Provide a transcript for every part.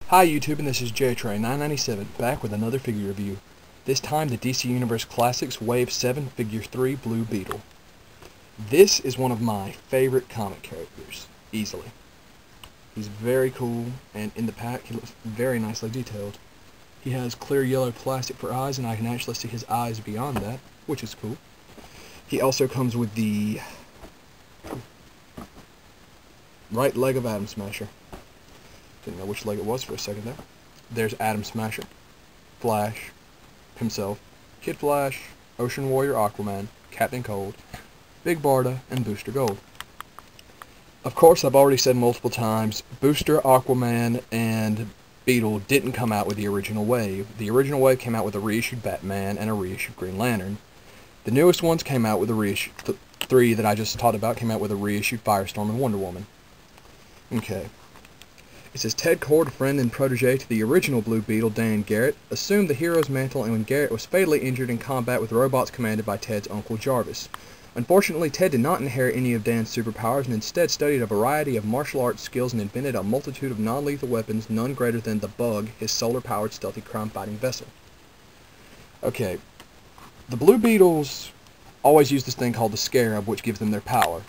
Hi YouTube, and this is JTray997 back with another figure review. This time the DC Universe Classics Wave 7 Figure 3 Blue Beetle. This is one of my favorite comic characters, easily. He's very cool, and in the pack he looks very nicely detailed. He has clear yellow plastic for eyes, and I can actually see his eyes beyond that, which is cool. He also comes with the right leg of Atom Smasher. Didn't know which leg it was for a second there. There's Atom Smasher, Flash, himself, Kid Flash, Ocean Warrior Aquaman, Captain Cold, Big Barda, and Booster Gold. Of course, I've already said multiple times, Booster, Aquaman, and Beetle didn't come out with the original wave. The original wave came out with a reissued Batman and a reissued Green Lantern. The newest ones came out with a reissued, three that I just talked about came out with a reissued Firestorm and Wonder Woman. Okay. It says, Ted Kord, friend and protege to the original Blue Beetle, Dan Garrett, assumed the hero's mantle and when Garrett was fatally injured in combat with robots commanded by Ted's uncle Jarvis. Unfortunately, Ted did not inherit any of Dan's superpowers and instead studied a variety of martial arts skills and invented a multitude of non-lethal weapons, none greater than the Bug, his solar-powered stealthy crime-fighting vessel. Okay, the Blue Beetles always use this thing called the Scarab, which gives them their power.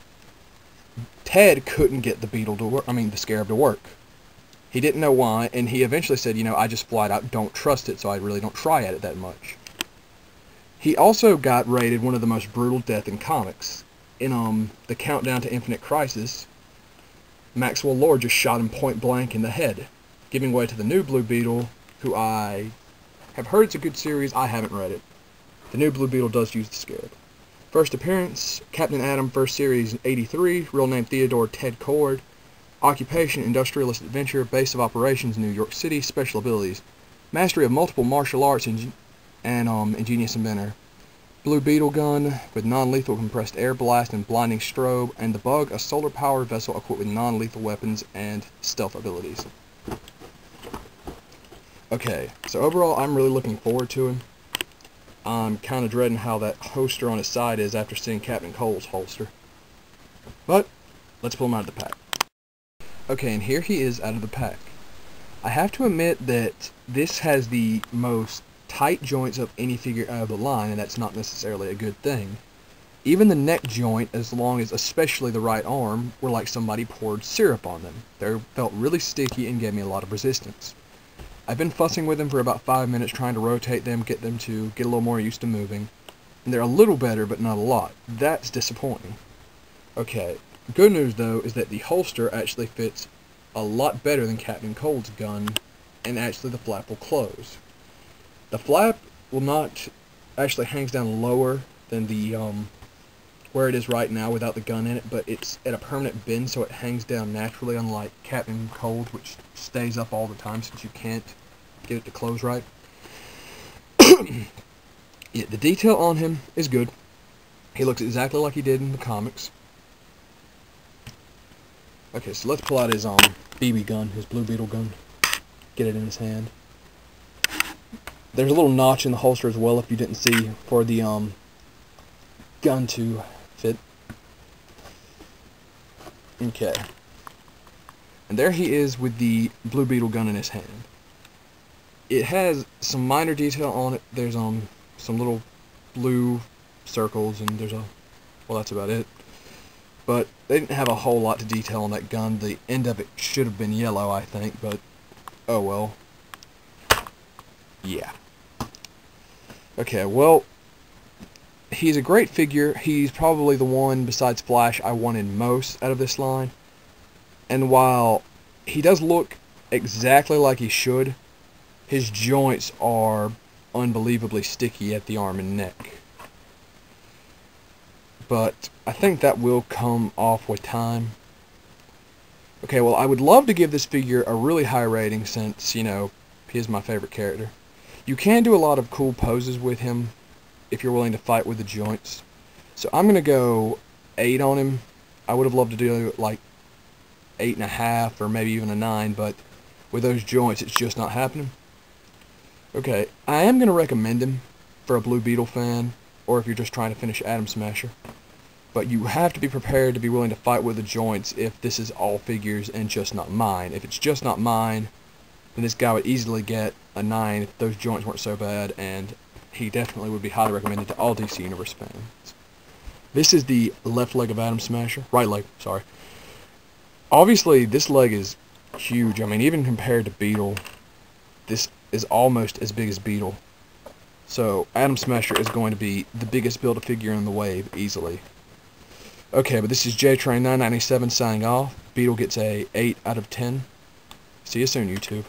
Ted couldn't get the Beetle to work, the Scarab to work. He didn't know why, and he eventually said, I just flat out don't trust it, so I really don't try at it that much. He also got rated one of the most brutal deaths in comics. In the Countdown to Infinite Crisis, Maxwell Lord just shot him point blank in the head, giving way to the new Blue Beetle, who I have heard it's a good series. I haven't read it. The new Blue Beetle does use the Scarab. First appearance, Captain Atom, first series, 83, real name Theodore Ted Kord. Occupation, industrialist adventure, base of operations, New York City, special abilities. Mastery of multiple martial arts and ingenious inventor. Blue Beetle gun with non-lethal compressed air blast and blinding strobe, and the Bug, a solar-powered vessel equipped with non-lethal weapons and stealth abilities. Okay, so overall I'm really looking forward to him. I'm kind of dreading how that holster on his side is after seeing Captain Cold's holster. But, let's pull him out of the pack. Okay, and here he is out of the pack. I have to admit that this has the most tight joints of any figure out of the line, and that's not necessarily a good thing. Even the neck joint, as long as especially the right arm, were like somebody poured syrup on them. They felt really sticky and gave me a lot of resistance. I've been fussing with them for about 5 minutes trying to rotate them, get them to get a little more used to moving. And they're a little better, but not a lot. That's disappointing. Okay. Good news, though, is that the holster actually fits a lot better than Captain Cold's gun, and actually the flap will close. The flap will not actually hangs down lower than the where it is right now without the gun in it, but it's at a permanent bend, so it hangs down naturally, unlike Captain Cold, which stays up all the time since you can't get it to close right. Yeah, the detail on him is good. He looks exactly like he did in the comics. Okay, so let's pull out his BB gun, his Blue Beetle gun. Get it in his hand. There's a little notch in the holster as well, if you didn't see, for the gun to fit. Okay. And there he is with the Blue Beetle gun in his hand. It has some minor detail on it. There's some little blue circles, and there's well, that's about it. But they didn't have a whole lot to detail on that gun. The end of it should have been yellow, I think, but oh well. Yeah. Okay, well, he's a great figure. He's probably the one, besides Flash, I wanted most out of this line. And while he does look exactly like he should, his joints are unbelievably sticky at the arm and neck. But I think that will come off with time. Okay, well, I would love to give this figure a really high rating since, he is my favorite character. You can do a lot of cool poses with him if you're willing to fight with the joints. So I'm going to go 8 on him. I would have loved to do like 8.5 or maybe even a 9, but with those joints it's just not happening. Okay, I am going to recommend him for a Blue Beetle fan, or if you're just trying to finish Atom Smasher. But you have to be prepared to be willing to fight with the joints if this is all figures and just not mine. If it's just not mine, then this guy would easily get a 9 if those joints weren't so bad, and he definitely would be highly recommended to all DC Universe fans. This is the left leg of Atom Smasher. Right leg, sorry. Obviously, this leg is huge. I mean, even compared to Beetle, this is almost as big as Beetle. So, Atom Smasher is going to be the biggest Build-A-Figure in the wave, easily. Okay, but this is JTrain997 signing off. Beetle gets a 8 out of 10. See you soon, YouTube.